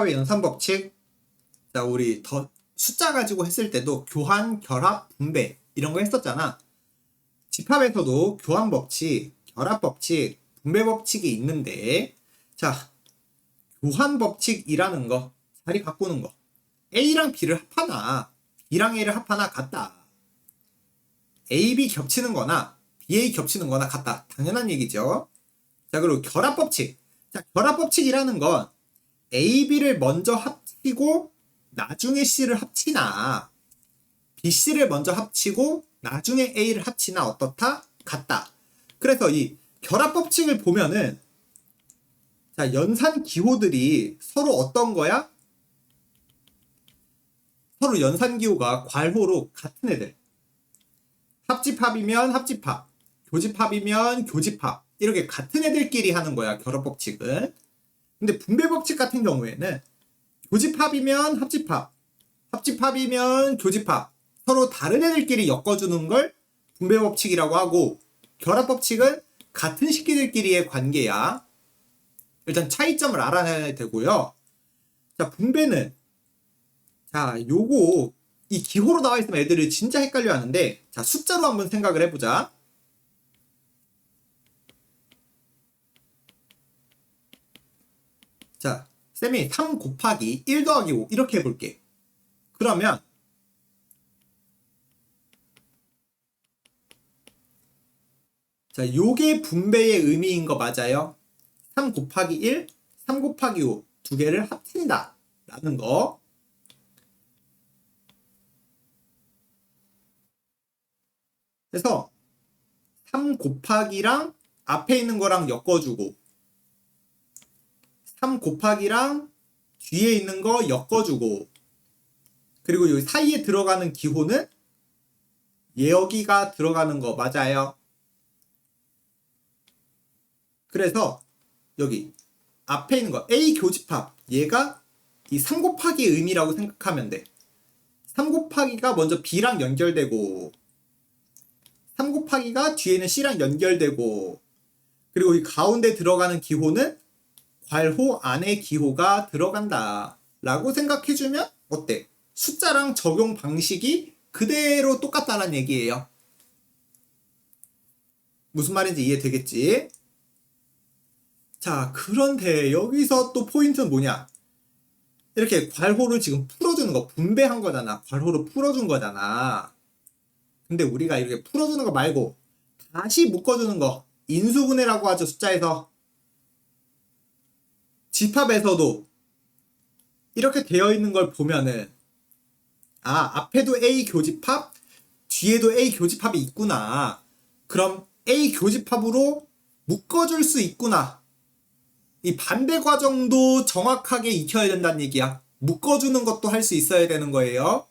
집합의 연산 법칙. 자, 우리 더 숫자 가지고 했을 때도 교환, 결합, 분배 이런 거 했었잖아. 집합에서도 교환 법칙, 결합 법칙, 분배 법칙이 있는데, 자, 교환 법칙이라는 거, 자리 바꾸는 거. A랑 B를 합하나, B랑 A를 합하나 같다. A, B 겹치는 거나 B, A 겹치는 거나 같다. 당연한 얘기죠. 자, 그리고 결합 법칙. 자, 결합 법칙이라는 건 A, B를 먼저 합치고 나중에 C를 합치나, B, C를 먼저 합치고 나중에 A를 합치나 어떻다? 같다. 그래서 이 결합 법칙을 보면은, 자, 연산 기호들이 서로 어떤 거야? 서로 연산 기호가 괄호로 같은 애들. 합집합이면 합집합, 교집합이면 교집합, 이렇게 같은 애들끼리 하는 거야, 결합 법칙은. 근데 분배 법칙 같은 경우에는 교집합이면 합집합, 합집합이면 교집합, 서로 다른 애들끼리 엮어주는 걸 분배 법칙이라고 하고, 결합 법칙은 같은 식기들끼리의 관계야. 일단 차이점을 알아내야 되고요. 자, 분배는, 자, 요거 이 기호로 나와 있으면 애들이 진짜 헷갈려 하는데, 자, 숫자로 한번 생각을 해보자. 자, 쌤이 3 곱하기 1 더하기 5 이렇게 해볼게. 그러면 자, 요게 분배의 의미인 거 맞아요? 3 곱하기 1, 3 곱하기 5 두 개를 합친다 라는 거. 그래서 3 곱하기랑 앞에 있는 거랑 엮어주고, 3 곱하기랑 뒤에 있는 거 엮어주고, 그리고 여기 사이에 들어가는 기호는 여기가 들어가는 거 맞아요. 그래서 여기 앞에 있는 거 A 교집합, 얘가 이 3 곱하기의 의미라고 생각하면 돼. 3 곱하기가 먼저 B랑 연결되고, 3 곱하기가 뒤에는 C랑 연결되고, 그리고 이 가운데 들어가는 기호는 괄호 안에 기호가 들어간다 라고 생각해주면 어때? 숫자랑 적용 방식이 그대로 똑같다는 얘기예요. 무슨 말인지 이해되겠지? 자, 그런데 여기서 또 포인트는 뭐냐? 이렇게 괄호를 지금 풀어주는 거, 분배한 거잖아. 괄호를 풀어준 거잖아. 근데 우리가 이렇게 풀어주는 거 말고 다시 묶어주는 거, 인수분해라고 하죠, 숫자에서. 집합에서도 이렇게 되어 있는 걸 보면은, 아, 앞에도 A 교집합, 뒤에도 A 교집합이 있구나. 그럼 A 교집합으로 묶어줄 수 있구나. 이 반대 과정도 정확하게 익혀야 된다는 얘기야. 묶어주는 것도 할 수 있어야 되는 거예요.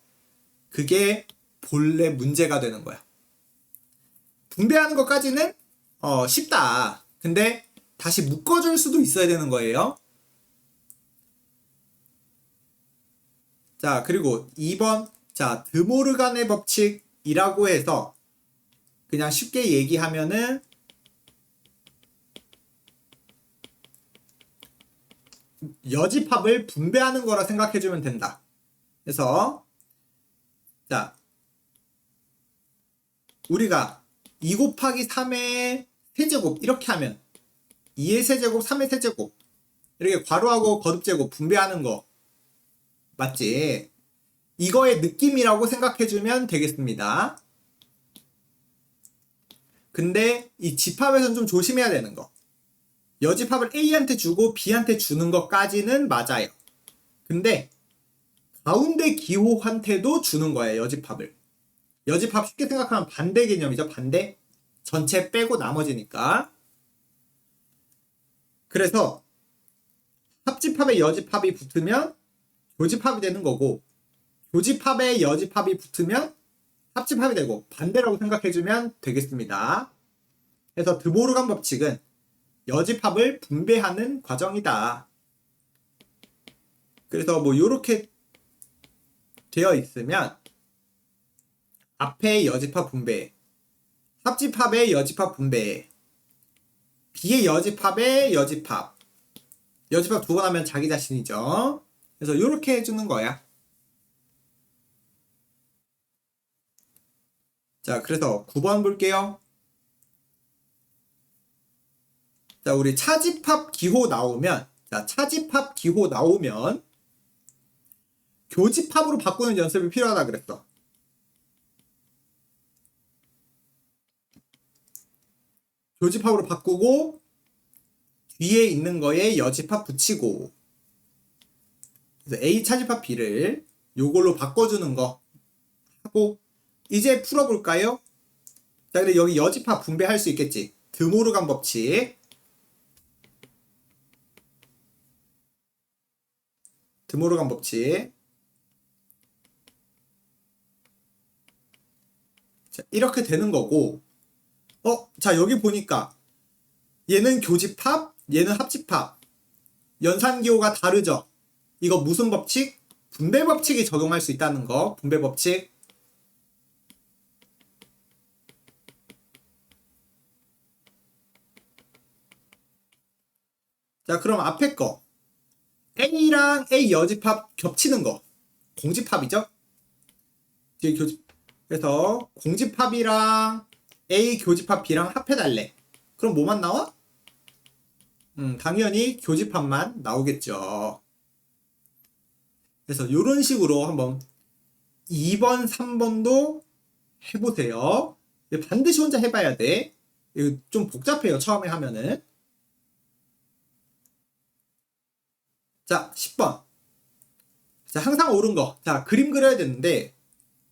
그게 본래 문제가 되는 거야. 분배하는 것까지는 쉽다. 근데 다시 묶어줄 수도 있어야 되는 거예요. 자, 그리고 2번, 자, 드모르간의 법칙이라고 해서 그냥 쉽게 얘기하면은, 여집합을 분배하는 거라 생각해주면 된다. 그래서 자, 우리가 2 곱하기 3의 세제곱 이렇게 하면 2의 세제곱, 3의 세제곱, 이렇게 괄호하고 거듭제곱 분배하는 거 맞지? 이거의 느낌이라고 생각해주면 되겠습니다. 근데 이 집합에서는 좀 조심해야 되는 거, 여집합을 A한테 주고 B한테 주는 것까지는 맞아요. 근데 가운데 기호한테도 주는 거예요, 여집합을. 여집합 쉽게 생각하면 반대 개념이죠, 반대. 전체 빼고 나머지니까. 그래서 합집합에 여집합이 붙으면 교집합이 되는 거고, 교집합에 여집합이 붙으면 합집합이 되고, 반대라고 생각해주면 되겠습니다. 그래서 드모르간 법칙은 여집합을 분배하는 과정이다. 그래서 뭐 요렇게 되어 있으면 앞에 여집합 분배, 합집합의 여집합 분배, B의 여집합의 여집합, 여집합 두 번 하면 자기 자신이죠. 그래서 이렇게 해주는 거야. 자, 그래서 9번 볼게요. 자, 우리 차집합 기호 나오면, 자, 차집합 기호 나오면 교집합으로 바꾸는 연습이 필요하다 그랬어. 교집합으로 바꾸고 뒤에 있는 거에 여집합 붙이고, 그래서 A 차집합 B를 요걸로 바꿔주는 거 하고, 이제 풀어볼까요? 자, 근데 여기 여집합 분배할 수 있겠지. 드모르간 법칙. 드모르간 법칙. 자, 이렇게 되는 거고, 자, 여기 보니까 얘는 교집합, 얘는 합집합. 연산기호가 다르죠? 이거 무슨 법칙? 분배 법칙이 적용할 수 있다는 거. 분배 법칙. 자, 그럼 앞에 거. A랑 A 여집합 겹치는 거. 공집합이죠? 뒤에 교집. 그래서 공집합이랑 A 교집합 B랑 합해달래. 그럼 뭐만 나와? 당연히 교집합만 나오겠죠. 그래서 이런 식으로 한번 2번, 3번도 해보세요. 반드시 혼자 해봐야 돼. 이거 좀 복잡해요, 처음에 하면은. 자, 10번. 자, 항상 옳은 거. 자, 그림 그려야 되는데,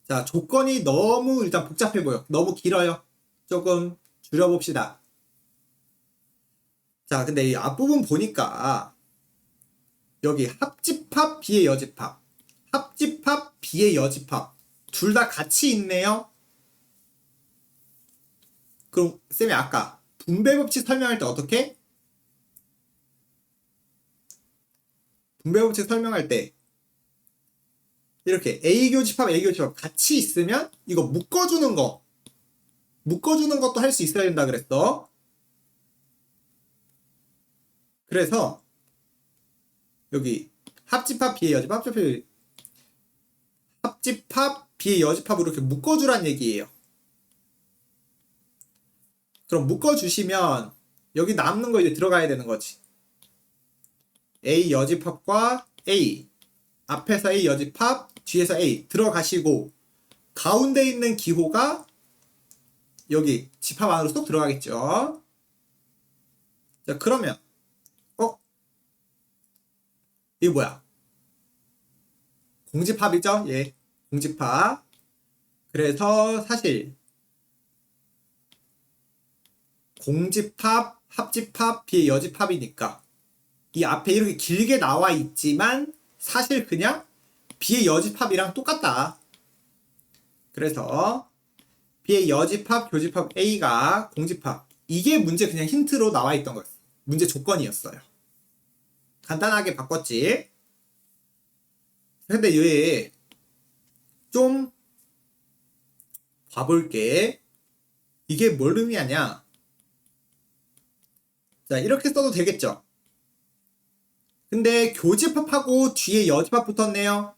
자, 조건이 너무 일단 복잡해 보여. 너무 길어요. 조금 줄여봅시다. 자, 근데 이 앞부분 보니까, 여기 합집합, B의 여집합. 합집합, B의 여집합. 둘 다 같이 있네요. 그럼 쌤이 아까 분배법칙 설명할 때 어떻게? 분배법칙 설명할 때 이렇게 A 교집합, A 교집합 같이 있으면 이거 묶어주는 것도 할 수 있어야 된다 그랬어. 그래서 여기 합집합, B의 여집합, 합집합, B의 여집합으로 이렇게 묶어주란 얘기예요. 그럼 묶어주시면 여기 남는 거 이제 들어가야 되는 거지. A 여집합과 A, 앞에서 A 여집합, 뒤에서 A 들어가시고 가운데 있는 기호가 여기 집합 안으로 쏙 들어가겠죠. 자, 그러면 이게 뭐야? 공집합이죠? 예, 공집합. 그래서 사실 공집합, 합집합, B의 여집합이니까 이 앞에 이렇게 길게 나와 있지만 사실 그냥 B의 여집합이랑 똑같다. 그래서 B의 여집합, 교집합 A가 공집합. 이게 문제 그냥 힌트로 나와 있던 거였어요. 문제 조건이었어요. 간단하게 바꿨지. 근데 얘 좀 봐볼게. 이게 뭘 의미하냐? 자, 이렇게 써도 되겠죠? 근데 교집합하고 뒤에 여집합 붙었네요.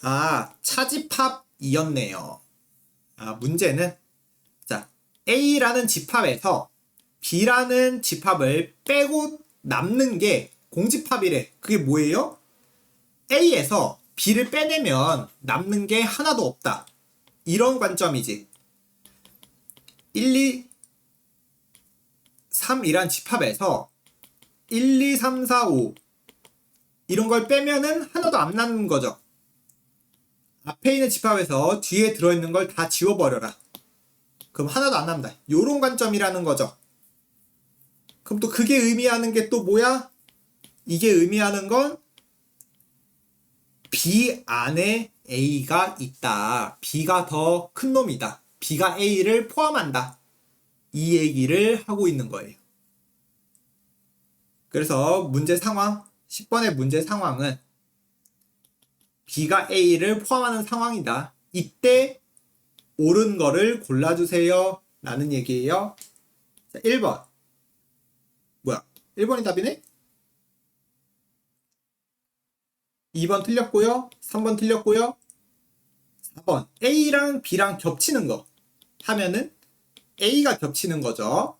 아, 차집합이었네요. 아, 문제는 자, A라는 집합에서 B라는 집합을 빼고 남는 게 공집합이래. 그게 뭐예요? A에서 B를 빼내면 남는 게 하나도 없다. 이런 관점이지. 1, 2, 3이란 집합에서 1, 2, 3, 4, 5 이런 걸 빼면은 하나도 안 남는 거죠. 앞에 있는 집합에서 뒤에 들어있는 걸 다 지워버려라. 그럼 하나도 안 남는다. 요런 관점이라는 거죠. 그럼 또 그게 의미하는 게 또 뭐야? 이게 의미하는 건 B 안에 A가 있다. B가 더 큰 놈이다. B가 A를 포함한다. 이 얘기를 하고 있는 거예요. 그래서 문제 상황, 10번의 문제 상황은 B가 A를 포함하는 상황이다. 이때 옳은 거를 골라주세요. 라는 얘기예요. 자, 1번. 뭐야? 1번이 답이네? 2번 틀렸고요. 3번 틀렸고요. 4번 A랑 B랑 겹치는 거 하면은 A가 겹치는 거죠.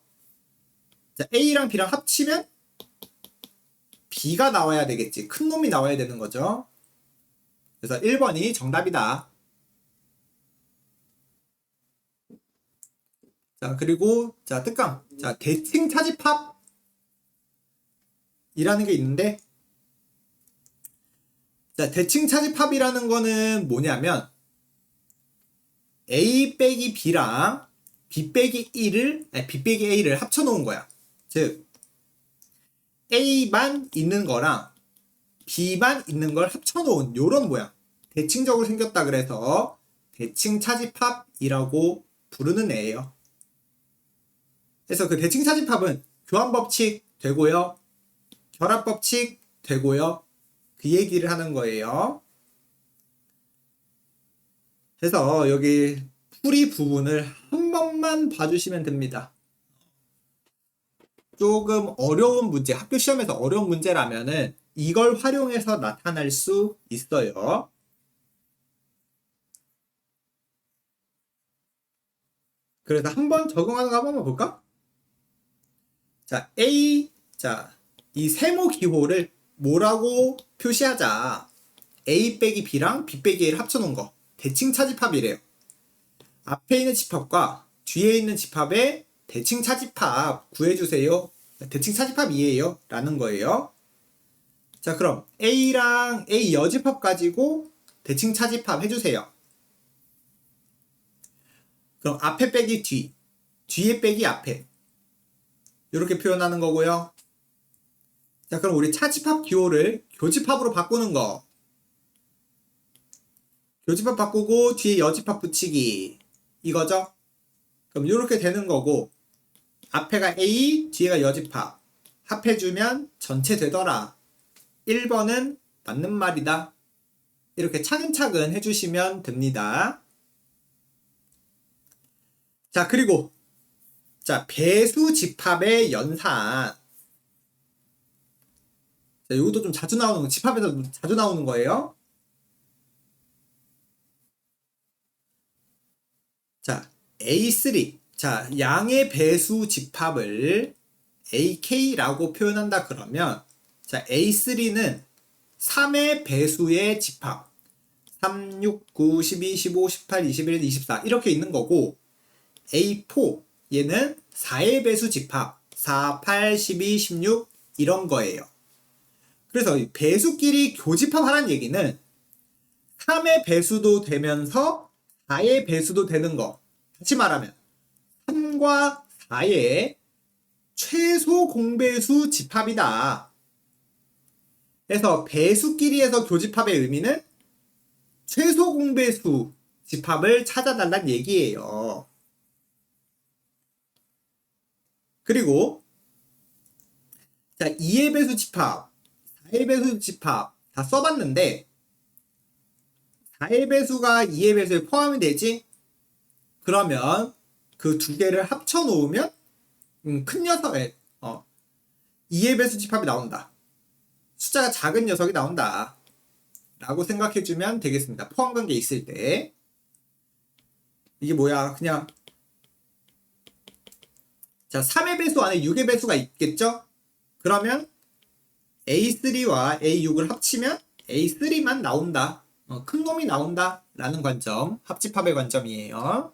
자, A랑 B랑 합치면 B가 나와야 되겠지. 큰 놈이 나와야 되는 거죠. 그래서 1번이 정답이다. 자, 그리고 자, 특강. 자, 대칭 차집합이라는 게 있는데, 자, 대칭 차집합이라는 거는 뭐냐면 A 빼기 B랑 B 빼기 B 빼기 A를 합쳐 놓은 거야. 즉 A만 있는 거랑 B만 있는 걸 합쳐 놓은 요런 모양. 대칭적으로 생겼다 그래서 대칭 차집합이라고 부르는 애예요. 그래서 그 대칭 차집합은 교환법칙 되고요. 결합법칙 되고요. 그 얘기를 하는 거예요. 그래서 여기 풀이 부분을 한 번만 봐주시면 됩니다. 조금 어려운 문제, 학교 시험에서 어려운 문제라면은 이걸 활용해서 나타날 수 있어요. 그래서 한번 적용하는 거 한번 볼까? 자, 이 세모 기호를 뭐라고 표시하자. A 빼기 B랑 B 빼기 A를 합쳐놓은 거. 대칭 차집합이래요. 앞에 있는 집합과 뒤에 있는 집합의 대칭 차집합 구해주세요. 대칭 차집합이에요. 라는 거예요. 자, 그럼 A랑 A 여집합 가지고 대칭 차집합 해주세요. 그럼 앞에 빼기 뒤, 뒤에 빼기 앞에 이렇게 표현하는 거고요. 자, 그럼 우리 차집합 기호를 교집합으로 바꾸는 거. 교집합 바꾸고 뒤에 여집합 붙이기 이거죠? 그럼 이렇게 되는 거고 앞에가 A, 뒤에가 여집합 합해주면 전체 되더라. 1번은 맞는 말이다. 이렇게 차근차근 해주시면 됩니다. 자, 그리고 자, 배수 집합의 연산. 자, 이것도 좀 자주 나오는 거, 집합에서 자주 나오는 거예요. 자, A3. 자, 양의 배수 집합을 AK라고 표현한다 그러면 자, A3는 3의 배수의 집합. 3, 6, 9, 12, 15, 18, 21, 24 이렇게 있는 거고 A4 얘는 4의 배수 집합. 4, 8, 12, 16 이런 거예요. 그래서 배수끼리 교집합하라는 얘기는 3의 배수도 되면서 4의 배수도 되는 거. 다시 말하면 3과 4의 최소 공배수 집합이다. 그래서 배수끼리에서 교집합의 의미는 최소 공배수 집합을 찾아달라는 얘기예요. 그리고 자, 2의 배수 집합, 4의 배수 집합 다 써봤는데 4의 배수가 2의 배수에 포함이 되지? 그러면 그 두 개를 합쳐 놓으면 큰 녀석의 2의 배수 집합이 나온다. 숫자가 작은 녀석이 나온다. 라고 생각해주면 되겠습니다. 포함관계 있을 때. 이게 뭐야? 그냥 자, 3의 배수 안에 6의 배수가 있겠죠? 그러면 A3와 A6을 합치면 A3만 나온다. 큰 놈이 나온다. 라는 관점. 합집합의 관점이에요.